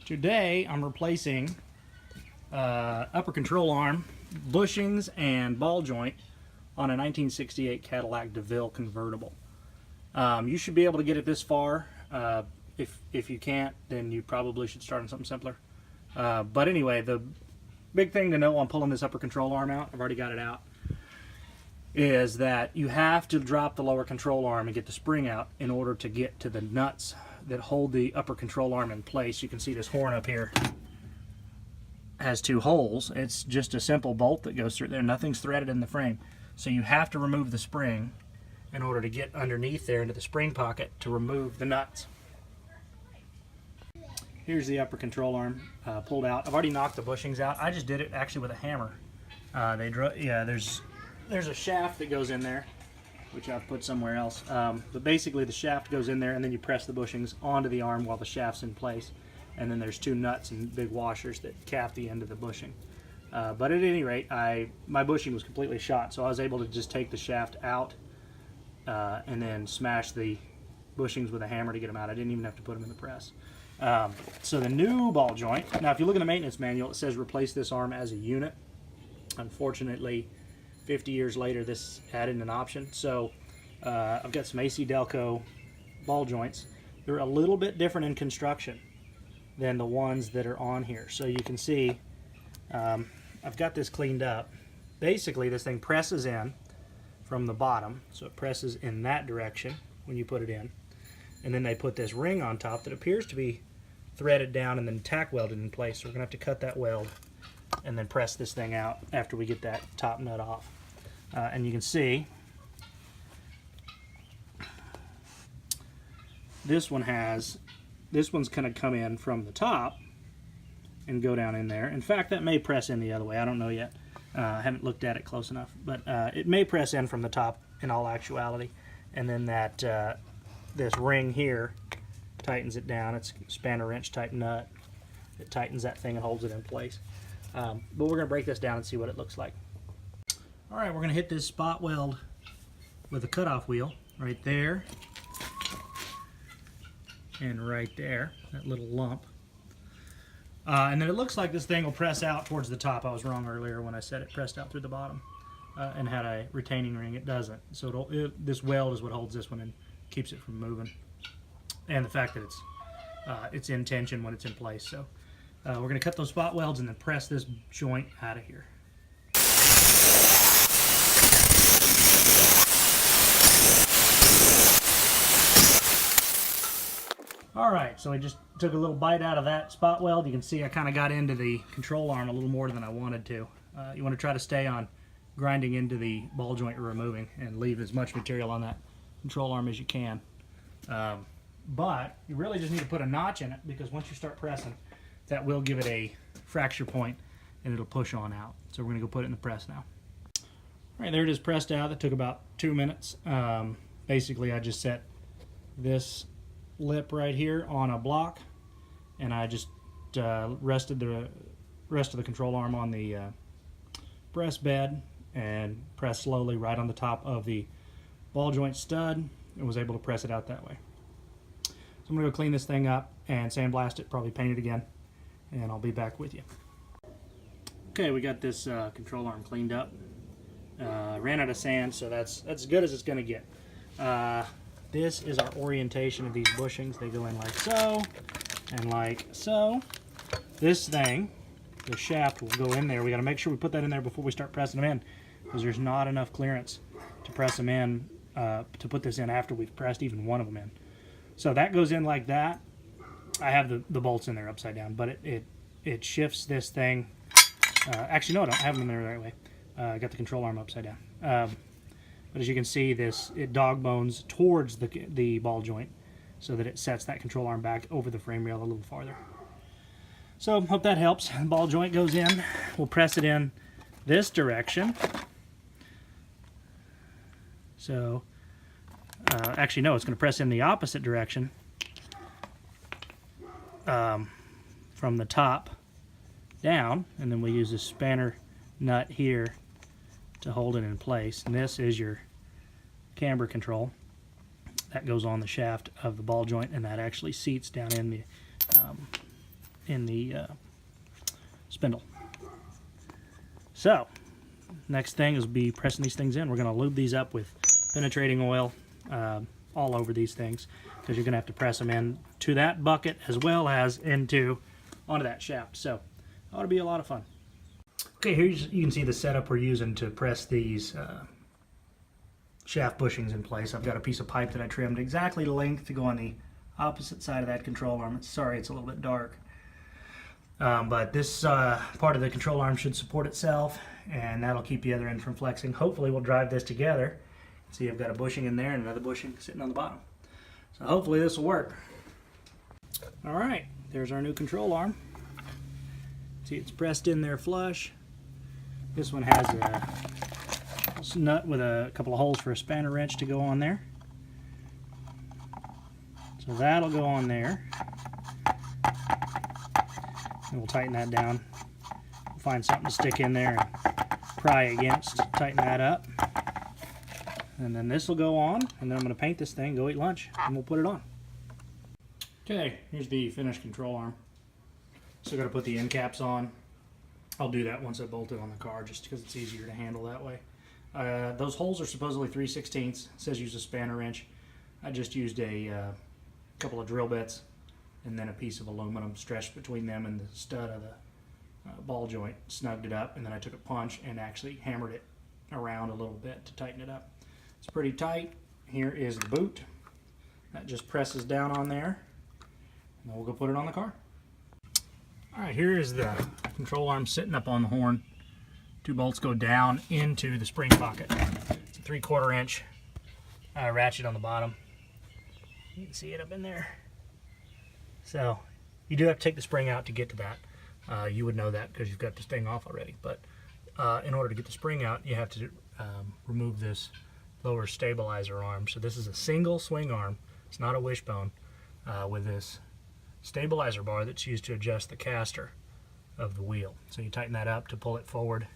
Today I'm replacing upper control arm, bushings, and ball joint on a 1968 Cadillac Deville Convertible. You should be able to get it this far. If you can't, then you probably should start on something simpler. But anyway, the big thing to know on pulling this upper control arm out, I've already got it out, is that you have to drop the lower control arm and get the spring out in order to get to the nuts that hold the upper control arm in place. You can see this horn up here has two holes. It's just a simple bolt that goes through there. Nothing's threaded in the frame. So you have to remove the spring in order to get underneath there into the spring pocket to remove the nuts. Here's the upper control arm pulled out. I've already knocked the bushings out. I just did it actually with a hammer. There's a shaft that goes in there, which I've put somewhere else. But basically the shaft goes in there and then you press the bushings onto the arm while the shaft's in place. And then there's two nuts and big washers that cap the end of the bushing. But at any rate, my bushing was completely shot, so I was able to just take the shaft out and then smash the bushings with a hammer to get them out. I didn't even have to put them in the press. So the new ball joint, now if you look in the maintenance manual, it says replace this arm as a unit. Unfortunately, 50 years later, this added an option. So I've got some AC Delco ball joints. They're a little bit different in construction than the ones that are on here. So you can see I've got this cleaned up. Basically, this thing presses in from the bottom, so it presses in that direction when you put it in. And then they put this ring on top that appears to be threaded down and then tack welded in place. So we're gonna have to cut that weld and then press this thing out after we get that top nut off. And you can see this one's gonna come in from the top and go down in there. In fact, that may press in the other way. I don't know yet. I haven't looked at it close enough, but it may press in from the top in all actuality. And then that this ring here tightens it down. It's a spanner wrench type nut. It tightens that thing and holds it in place. But we're going to break this down and see what it looks like. All right, we're going to hit this spot weld with a cutoff wheel right there and right there, that little lump. And then it looks like this thing will press out towards the top. I was wrong earlier when I said it pressed out through the bottom and had a retaining ring. It doesn't. So this weld is what holds this one and keeps it from moving. And the fact that it's in tension when it's in place. So we're going to cut those spot welds and then press this joint out of here. Alright, so I just took a little bite out of that spot weld. You can see I kind of got into the control arm a little more than I wanted to. You want to try to stay on grinding into the ball joint you're removing and leave as much material on that control arm as you can. But you really just need to put a notch in it, because once you start pressing, that will give it a fracture point and it'll push on out. So we're going to go put it in the press now. Alright, there it is pressed out. That took about 2 minutes. Basically I just set this lip right here on a block, and I just rested the rest of the control arm on the breast bed and pressed slowly right on the top of the ball joint stud and was able to press it out that way. So I'm going to go clean this thing up and sandblast it, probably paint it again, and I'll be back with you. Okay, we got this control arm cleaned up. Ran out of sand, so that's as good as it's going to get. This is our orientation of these bushings. They go in like so and like so. This thing, the shaft, will go in there. We got to make sure we put that in there before we start pressing them in, because there's not enough clearance to press them in, to put this in after we've pressed even one of them in. So that goes in like that. I have the bolts in there upside down, but it shifts this thing. Actually, no, I don't have them in there the right way. I got the control arm upside down. But as you can see, it dog bones towards the ball joint so that it sets that control arm back over the frame rail a little farther. So hope that helps. The ball joint goes in. We'll press it in this direction. So actually no, it's going to press in the opposite direction from the top down, and then we use this spanner nut here to hold it in place. And this is your camber control. that goes on the shaft of the ball joint, and that actually seats down in in the spindle. So next thing is be pressing these things in. We're going to lube these up with penetrating oil all over these things, because you're going to have to press them in to that bucket as well as onto that shaft. So it ought to be a lot of fun. Okay, here you can see the setup we're using to press these shaft bushings in place. I've got a piece of pipe that I trimmed exactly the length to go on the opposite side of that control arm. Sorry, it's a little bit dark. But this part of the control arm should support itself, and that'll keep the other end from flexing. Hopefully we'll drive this together. See, I've got a bushing in there and another bushing sitting on the bottom. So hopefully this will work. All right, there's our new control arm. See, it's pressed in there flush. This one has a nut with a couple of holes for a spanner wrench to go on there. So that'll go on there. And we'll tighten that down. We'll find something to stick in there and pry against, tighten that up. And then this will go on, and then I'm going to paint this thing, go eat lunch, and we'll put it on. Okay, here's the finished control arm. Still got to put the end caps on. I'll do that once I bolt it on the car, just because it's easier to handle that way. Those holes are supposedly 3/16. It says use a spanner wrench. I just used a couple of drill bits and then a piece of aluminum stretched between them and the stud of the ball joint, snugged it up, and then I took a punch and actually hammered it around a little bit to tighten it up. It's pretty tight. Here is the boot. That just presses down on there, and then we'll go put it on the car. All right, here is the control arm sitting up on the horn. Two bolts go down into the spring pocket. It's a 3/4 inch ratchet on the bottom. You can see it up in there. So you do have to take the spring out to get to that. You would know that because you've got this thing off already. But in order to get the spring out, you have to remove this lower stabilizer arm. So this is a single swing arm. It's not a wishbone with this stabilizer bar that's used to adjust the caster of the wheel. So you tighten that up to pull it forward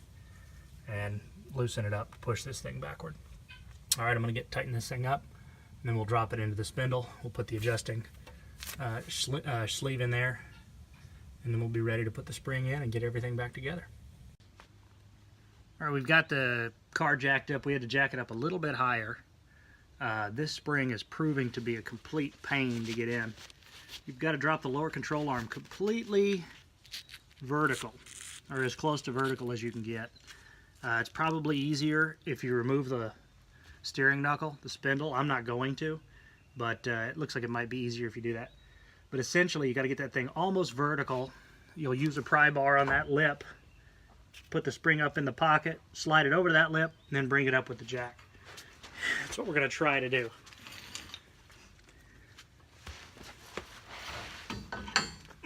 and loosen it up to push this thing backward. All right, I'm going to tighten this thing up, and then we'll drop it into the spindle. We'll put the adjusting sleeve in there, and then we'll be ready to put the spring in and get everything back together. All right, we've got the car jacked up. We had to jack it up a little bit higher. This spring is proving to be a complete pain to get in. You've got to drop the lower control arm completely vertical, or as close to vertical as you can get. It's probably easier if you remove the steering knuckle, the spindle. I'm not going to, but it looks like it might be easier if you do that. But essentially, you got to get that thing almost vertical. You'll use a pry bar on that lip, put the spring up in the pocket, slide it over to that lip, and then bring it up with the jack. That's what we're going to try to do.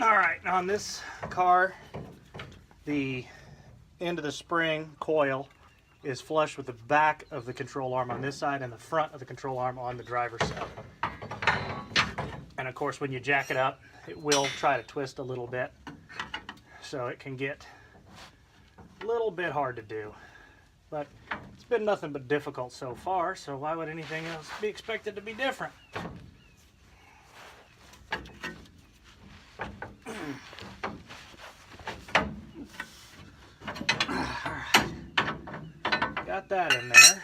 All right, on this car, the end of the spring coil is flush with the back of the control arm on this side and the front of the control arm on the driver's side. And of course, when you jack it up, it will try to twist a little bit, so it can get a little bit hard to do. But it's been nothing but difficult so far, so why would anything else be expected to be different? Got that in there.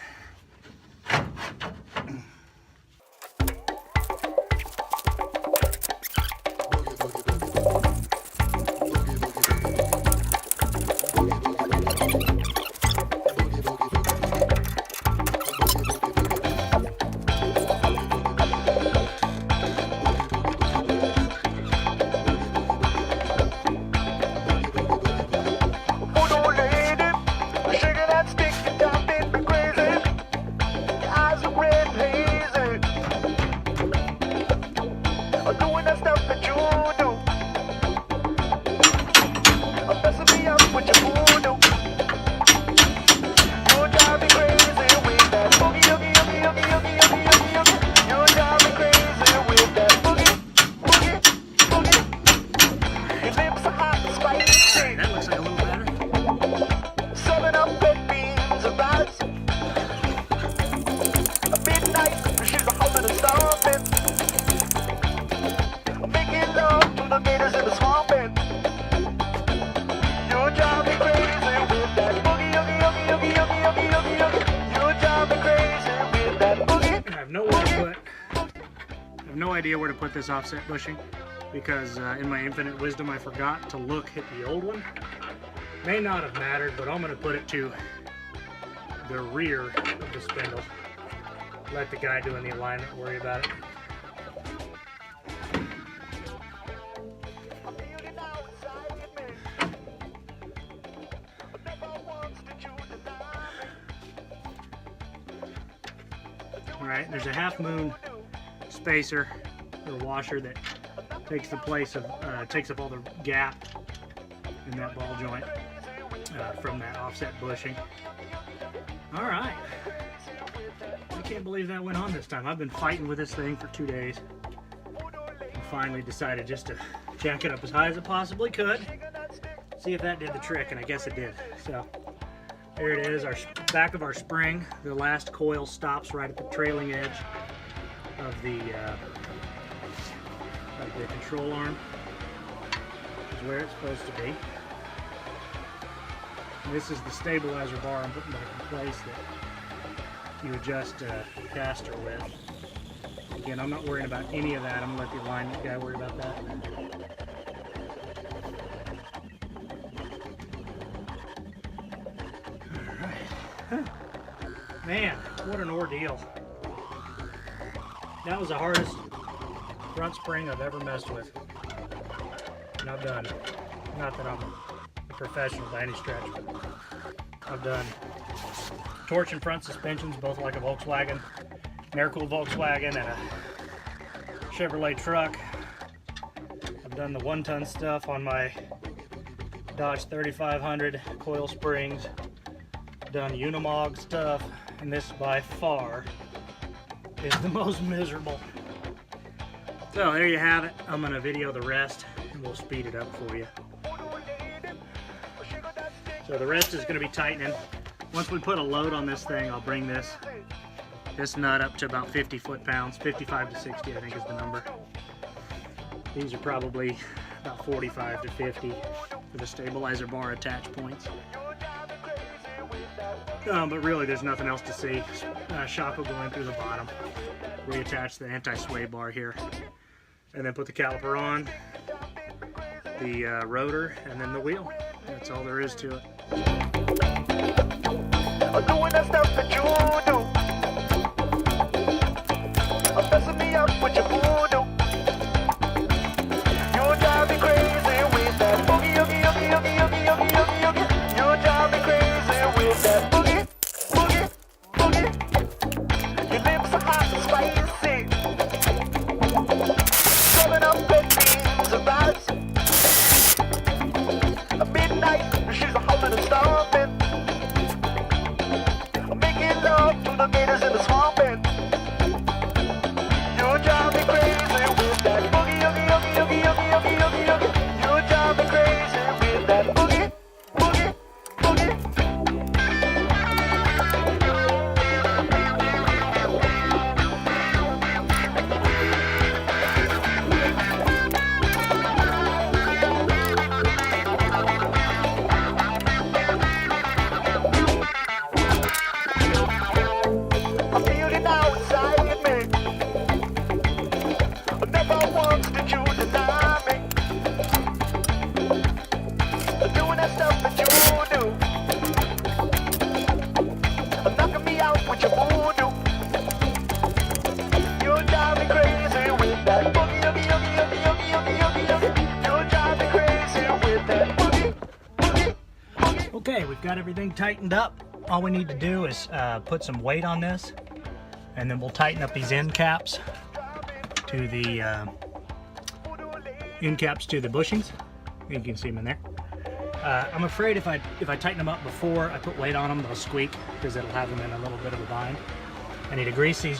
Shake it and stick it down, baby, crazy. no idea where to put this offset bushing because in my infinite wisdom I forgot to look at the old one. May not have mattered, but I'm going to put it to the rear of the spindle. Let the guy doing the alignment worry about it. Alright, there's a half moon spacer or washer that takes the place of, takes up all the gap in that ball joint from that offset bushing. Alright, I can't believe that went on this time. I've been fighting with this thing for 2 days. I finally decided just to jack it up as high as it possibly could. See if that did the trick, and I guess it did. So there it is, our back of our spring. The last coil stops right at the trailing edge of the control arm. Is where it's supposed to be. And this is the stabilizer bar I'm putting back in place that you adjust caster with. Again, I'm not worrying about any of that. I'm gonna let the alignment guy worry about that. Man, what an ordeal. That was the hardest front spring I've ever messed with. And I've done, not that I'm a professional by any stretch, but I've done torch and front suspensions, both like a Volkswagen, an air-cooled Volkswagen and a Chevrolet truck. I've done the 1-ton stuff on my Dodge 3500 coil springs. Done Unimog stuff, and this by far is the most miserable. So there you have it. I'm gonna video the rest and we'll speed it up for you. So the rest is gonna be tightening. Once we put a load on this thing, I'll bring this nut up to about 50 foot-pounds, 55 to 60 I think is the number. These are probably about 45 to 50 for the stabilizer bar attach points. But really there's nothing else to see. Shock will go in through the bottom. Reattach the anti-sway bar here. And then put the caliper on, the rotor, and then the wheel. That's all there is to it. I'm doing that stuff that you do. I'm messing me up with your voodoo. You drive me crazy with that boogie, oogie, oogie, oogie, oogie, oogie, oogie, oogie. You drive me crazy with that boogie, boogie, boogie. Your lips are hot and spicy. Coming up red beans and rice. At midnight, she's a holding and stomping. Making love to the gators in the swamp. You drive me crazy with that boogie, oogie, oogie, oogie, oogie, oogie, oogie, oogie. You drive me crazy with that boogie, boogie, boogie. I feel it now inside me. Never once did you deny me. Doing that stuff that you do. Knocking me out with your voodoo. You drive me crazy with that boogie, oogie, oogie, oogie, oogie, oogie, oogie, oogie. You drive me crazy with that boogie, boogie, boogie. Okay, we've got everything tightened up. All we need to do is put some weight on this, and then we'll tighten up these end caps to the bushings. You can see them in there. I'm afraid if I tighten them up before I put weight on them, they'll squeak because it'll have them in a little bit of a bind. I need to grease these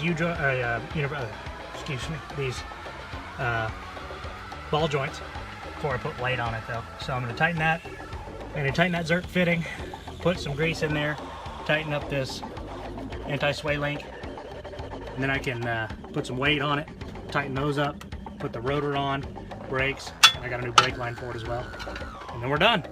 these ball joints before I put weight on it though. So I'm going to tighten that. I'm going to tighten that Zerk fitting, put some grease in there, tighten up this anti-sway link, and then I can put some weight on it, tighten those up, put the rotor on, brakes, and I got a new brake line for it as well. And then we're done.